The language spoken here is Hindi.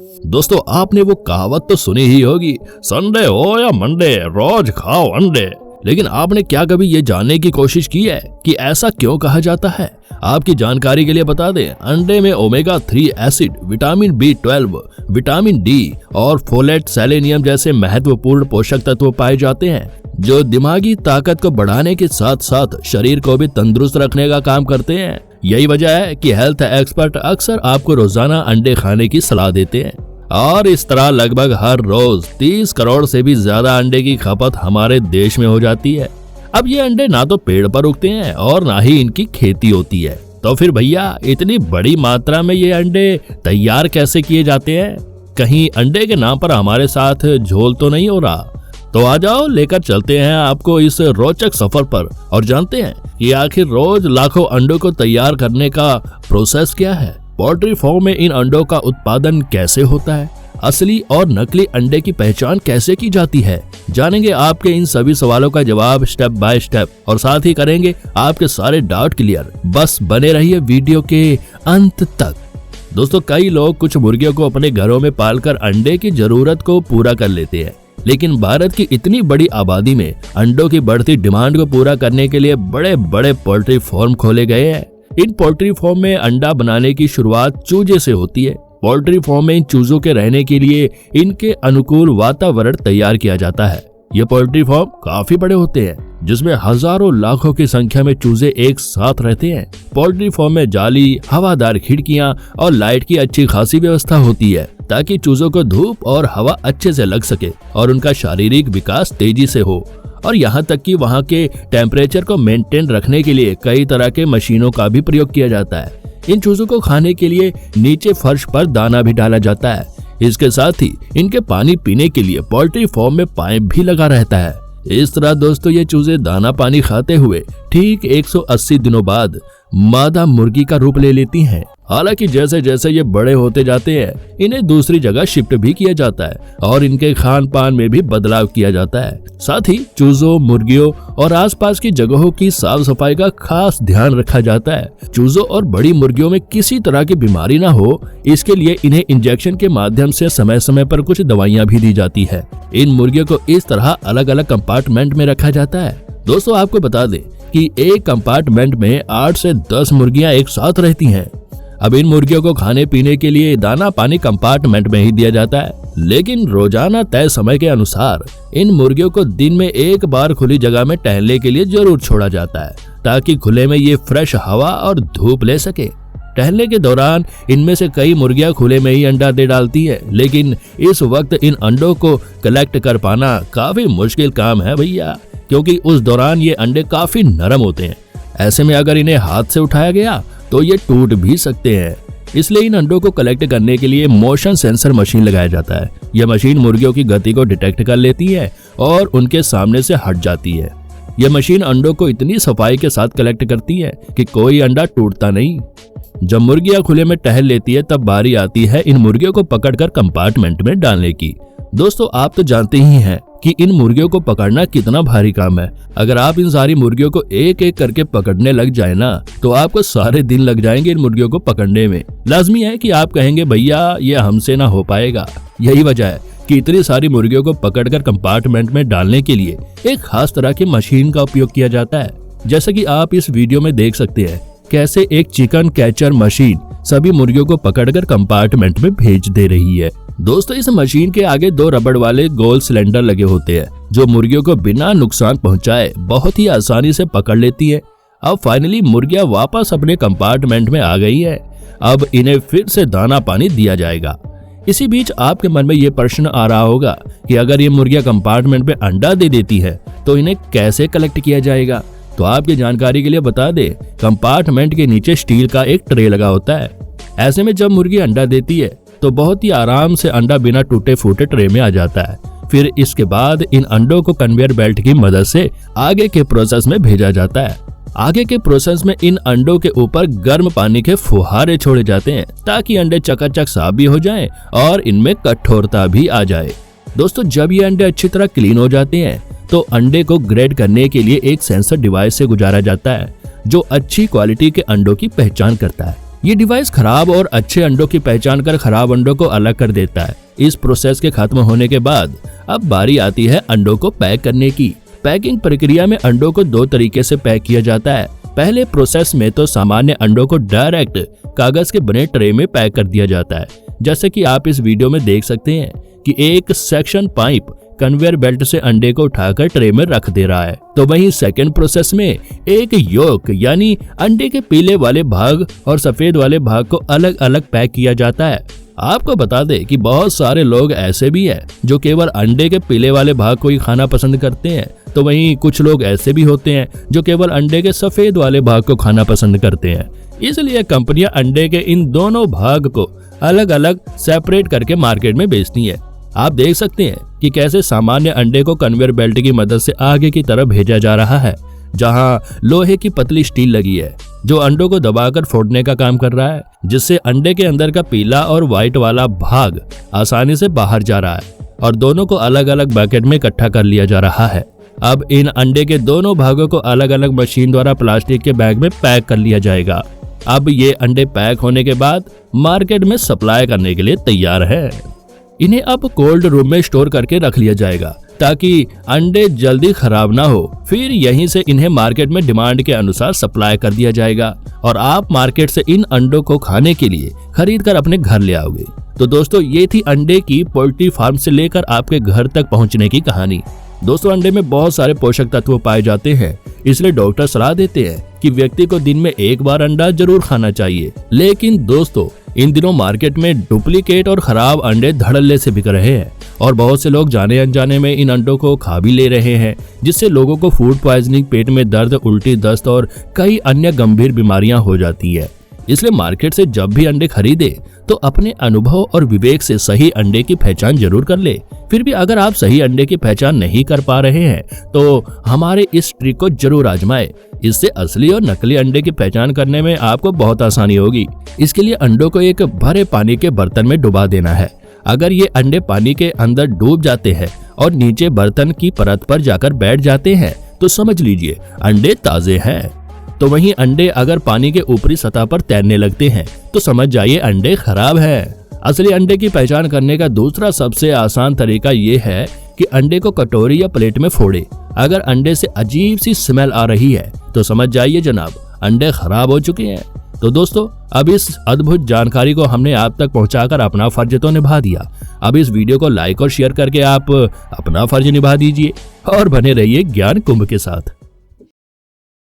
दोस्तों आपने वो कहावत तो सुनी ही होगी, संडे हो या मंडे रोज खाओ अंडे। लेकिन आपने क्या कभी ये जानने की कोशिश की है कि ऐसा क्यों कहा जाता है? आपकी जानकारी के लिए बता दें, अंडे में omega 3 acid, vitamin B12, vitamin D और फोलेट, सेलेनियम जैसे महत्वपूर्ण पोषक तत्व पाए जाते हैं, जो दिमागी ताकत को बढ़ाने के साथ साथ शरीर को भी तंदुरुस्त रखने का काम करते हैं। यही वजह है कि हेल्थ एक्सपर्ट अक्सर आपको रोजाना अंडे खाने की सलाह देते हैं और इस तरह लगभग हर रोज 30 करोड़ से भी ज्यादा अंडे की खपत हमारे देश में हो जाती है। अब ये अंडे ना तो पेड़ पर उगते हैं और ना ही इनकी खेती होती है, तो फिर भैया इतनी बड़ी मात्रा में ये अंडे तैयार कैसे किए जाते हैं? कहीं अंडे के नाम पर हमारे साथ झोल तो नहीं हो रहा? तो आ जाओ, लेकर चलते हैं आपको इस रोचक सफर पर और जानते हैं कि आखिर रोज लाखों अंडों को तैयार करने का प्रोसेस क्या है। पोल्ट्री फार्म में इन अंडों का उत्पादन कैसे होता है, असली और नकली अंडे की पहचान कैसे की जाती है, जानेंगे आपके इन सभी सवालों का जवाब स्टेप बाय स्टेप और साथ ही करेंगे आपके सारे डाउट क्लियर। बस बने रहिए वीडियो के अंत तक। दोस्तों कई लोग कुछ मुर्गियों को अपने घरों में पालकर अंडे की जरूरत को पूरा कर लेते हैं, लेकिन भारत की इतनी बड़ी आबादी में अंडों की बढ़ती डिमांड को पूरा करने के लिए बड़े बड़े पोल्ट्री फार्म खोले गए हैं। इन पोल्ट्री फार्म में अंडा बनाने की शुरुआत चूजे से होती है। पोल्ट्री फार्म में इन चूजों के रहने के लिए इनके अनुकूल वातावरण तैयार किया जाता है। ये पोल्ट्री फार्म काफी बड़े होते हैं, जिसमें हजारों लाखों की संख्या में चूजे एक साथ रहते हैं। पोल्ट्री फार्म में जाली, हवादार खिड़कियां और लाइट की अच्छी खासी व्यवस्था होती है, ताकि चूजों को धूप और हवा अच्छे से लग सके और उनका शारीरिक विकास तेजी से हो। और यहाँ तक कि वहाँ के टेम्परेचर को मेंटेन रखने के लिए कई तरह के मशीनों का भी प्रयोग किया जाता है। इन चूजों को खाने के लिए नीचे फर्श पर दाना भी डाला जाता है। इसके साथ ही इनके पानी पीने के लिए पोल्ट्री फार्म में पाइप भी लगा रहता है। इस तरह दोस्तों ये चूजे दाना पानी खाते हुए ठीक 180 दिनों बाद मादा मुर्गी का रूप ले लेती हैं। हालांकि जैसे जैसे ये बड़े होते जाते हैं, इन्हें दूसरी जगह शिफ्ट भी किया जाता है और इनके खान पान में भी बदलाव किया जाता है। साथ ही चूजों, मुर्गियों और आसपास की जगहों की साफ सफाई का खास ध्यान रखा जाता है। चूजों और बड़ी मुर्गियों में किसी तरह की बीमारी ना हो, इसके लिए इन्हें इंजेक्शन के माध्यम से समय समय पर कुछ दवाइयाँ भी दी जाती है। इन मुर्गियों को इस तरह अलग अलग कंपार्टमेंट में रखा जाता है। दोस्तों आपको बता दें कि एक कंपार्टमेंट में 8 से 10 मुर्गियां एक साथ रहती हैं। अब इन मुर्गियों को खाने पीने के लिए दाना पानी कंपार्टमेंट में ही दिया जाता है, लेकिन रोजाना तय समय के अनुसार इन मुर्गियों को दिन में एक बार खुली जगह में टहलने के लिए जरूर छोड़ा जाता है, ताकि खुले में ये फ्रेश हवा और धूप ले सके। टहलने के दौरान इनमें से कई मुर्गियां खुले में ही अंडा दे डालती है, लेकिन इस वक्त इन अंडों को कलेक्ट कर पाना काफी मुश्किल काम है भैया, क्योंकि उस दौरान ये अंडे काफी नरम होते हैं। ऐसे में अगर इन्हें हाथ से उठाया गया तो ये टूट भी सकते हैं। इसलिए इन अंडों को कलेक्ट करने के लिए मोशन सेंसर मशीन लगाया जाता है। यह मशीन मुर्गियों की गति को डिटेक्ट कर लेती है और उनके सामने से हट जाती है। यह मशीन अंडों को इतनी सफाई के साथ कलेक्ट करती है कि कोई अंडा टूटता नहीं। जब मुर्गियां खुले में टहल लेती है, तब बारी आती है इन मुर्गियों को पकड़कर कंपार्टमेंट में डालने की। दोस्तों आप तो जानते ही हैं कि इन मुर्गियों को पकड़ना कितना भारी काम है। अगर आप इन सारी मुर्गियों को एक एक करके पकड़ने लग जाए ना, तो आपको सारे दिन लग जाएंगे इन मुर्गियों को पकड़ने में। लाजमी है कि आप कहेंगे भैया ये हमसे ना हो पाएगा। यही वजह है कि इतनी सारी मुर्गियों को पकड़कर कंपार्टमेंट में डालने के लिए एक खास तरह की मशीन का उपयोग किया जाता है। जैसे कि आप इस वीडियो में देख सकते हैं कैसे एक चिकन कैचर मशीन सभी मुर्गियों को पकड़कर कंपार्टमेंट में भेज दे रही है। दोस्तों इस मशीन के आगे 2 रबड़ वाले गोल सिलेंडर लगे होते हैं, जो मुर्गियों को बिना नुकसान पहुंचाए बहुत ही आसानी से पकड़ लेती है। अब फाइनली मुर्गियां वापस अपने कंपार्टमेंट में आ गई है। अब इन्हें फिर से दाना पानी दिया जाएगा। इसी बीच आपके मन में ये प्रश्न आ रहा होगा कि अगर ये मुर्गियां कंपार्टमेंट में अंडा दे देती है तो इन्हें कैसे कलेक्ट किया जाएगा? तो आपकी जानकारी के लिए बता दें, कंपार्टमेंट के नीचे स्टील का एक ट्रे लगा होता है। ऐसे में जब मुर्गी अंडा देती है तो बहुत ही आराम से अंडा बिना टूटे फूटे ट्रे में आ जाता है। फिर इसके बाद इन अंडों को कन्वेयर बेल्ट की मदद से आगे के प्रोसेस में भेजा जाता है। आगे के प्रोसेस में इन अंडों के ऊपर गर्म पानी के फुहारे छोड़े जाते हैं, ताकि अंडे चकाचक साफ भी हो जाएं और इनमें कठोरता भी आ जाए। दोस्तों जब ये अंडे अच्छी तरह क्लीन हो जाते हैं, तो अंडे को ग्रेड करने के लिए एक सेंसर डिवाइस से गुजारा जाता है, जो अच्छी क्वालिटी के अंडों की पहचान करता है। ये डिवाइस खराब और अच्छे अंडों की पहचान कर खराब अंडों को अलग कर देता है। इस प्रोसेस के खत्म होने के बाद अब बारी आती है अंडों को पैक करने की। पैकिंग प्रक्रिया में अंडों को 2 तरीके से पैक किया जाता है। पहले प्रोसेस में तो सामान्य अंडों को डायरेक्ट कागज के बने ट्रे में पैक कर दिया जाता है, जैसे कि आप इस वीडियो में देख सकते हैं कि एक सेक्शन पाइप कन्वेयर बेल्ट से अंडे को उठाकर ट्रे में रख दे रहा है। तो वहीं सेकंड प्रोसेस में एक योक यानी अंडे के पीले वाले भाग और सफेद वाले भाग को अलग अलग पैक किया जाता है। आपको बता दें कि बहुत सारे लोग ऐसे भी हैं जो केवल अंडे के पीले वाले भाग को ही खाना पसंद करते हैं, तो वहीं कुछ लोग ऐसे भी होते हैं जो केवल अंडे के सफेद वाले भाग को खाना पसंद करते हैं। इसलिए कंपनियां अंडे के इन दोनों भाग को अलग अलग सेपरेट करके मार्केट में बेचती है। आप देख सकते हैं कि कैसे सामान्य अंडे को कन्वेयर बेल्ट की मदद से आगे की तरफ भेजा जा रहा है, जहां लोहे की पतली स्टील लगी है जो अंडों को दबाकर फोड़ने का काम कर रहा है, जिससे अंडे के अंदर का पीला और व्हाइट वाला भाग आसानी से बाहर जा रहा है और दोनों को अलग अलग बकेट में इकट्ठा कर लिया जा रहा है। अब इन अंडे के दोनों भागों को अलग अलग मशीन द्वारा प्लास्टिक के बैग में पैक कर लिया जाएगा। अब ये अंडे पैक होने के बाद मार्केट में सप्लाई करने के लिए तैयार है। इन्हें अब कोल्ड रूम में स्टोर करके रख लिया जाएगा ताकि अंडे जल्दी खराब ना हो। फिर यहीं से इन्हें मार्केट में डिमांड के अनुसार सप्लाई कर दिया जाएगा और आप मार्केट से इन अंडों को खाने के लिए खरीद कर अपने घर ले आओगे। तो दोस्तों, ये थी अंडे की पोल्ट्री फार्म से लेकर आपके घर तक पहुंचने की कहानी। दोस्तों, अंडे में बहुत सारे पोषक तत्व पाए जाते हैं, इसलिए डॉक्टर सलाह देते हैं कि व्यक्ति को दिन में 1 बार अंडा जरूर खाना चाहिए। लेकिन दोस्तों, इन दिनों मार्केट में डुप्लीकेट और खराब अंडे धड़ल्ले से बिक रहे हैं और बहुत से लोग जाने अनजाने में इन अंडों को खा भी ले रहे हैं, जिससे लोगों को फूड पॉइजनिंग, पेट में दर्द, उल्टी, दस्त और कई अन्य गंभीर बीमारियां हो जाती है। इसलिए मार्केट से जब भी अंडे खरीदे तो अपने अनुभव और विवेक से सही अंडे की पहचान जरूर कर ले। फिर भी अगर आप सही अंडे की पहचान नहीं कर पा रहे हैं तो हमारे इस ट्रिक को जरूर आजमाएं। इससे असली और नकली अंडे की पहचान करने में आपको बहुत आसानी होगी। इसके लिए अंडों को एक भरे पानी के बर्तन में डुबा देना है। अगर ये अंडे पानी के अंदर डूब जाते हैं और नीचे बर्तन की परत पर जाकर बैठ जाते हैं तो समझ लीजिए अंडे ताजे हैं। तो वहीं अंडे अगर पानी के ऊपरी सतह पर तैरने लगते हैं तो समझ जाइए अंडे खराब हैं। असली अंडे की पहचान करने का दूसरा सबसे आसान तरीका ये है कि अंडे को कटोरी या प्लेट में फोड़े। अगर अंडे से अजीब सी स्मेल आ रही है तो समझ जाइए जनाब अंडे खराब हो चुके हैं। तो दोस्तों, अब इस अद्भुत जानकारी को हमने आप तक पहुंचाकर अपना फर्ज तो निभा दिया। अब इस वीडियो को लाइक और शेयर करके आप अपना फर्ज निभा दीजिए और बने रहिए ज्ञान कुंभ के साथ।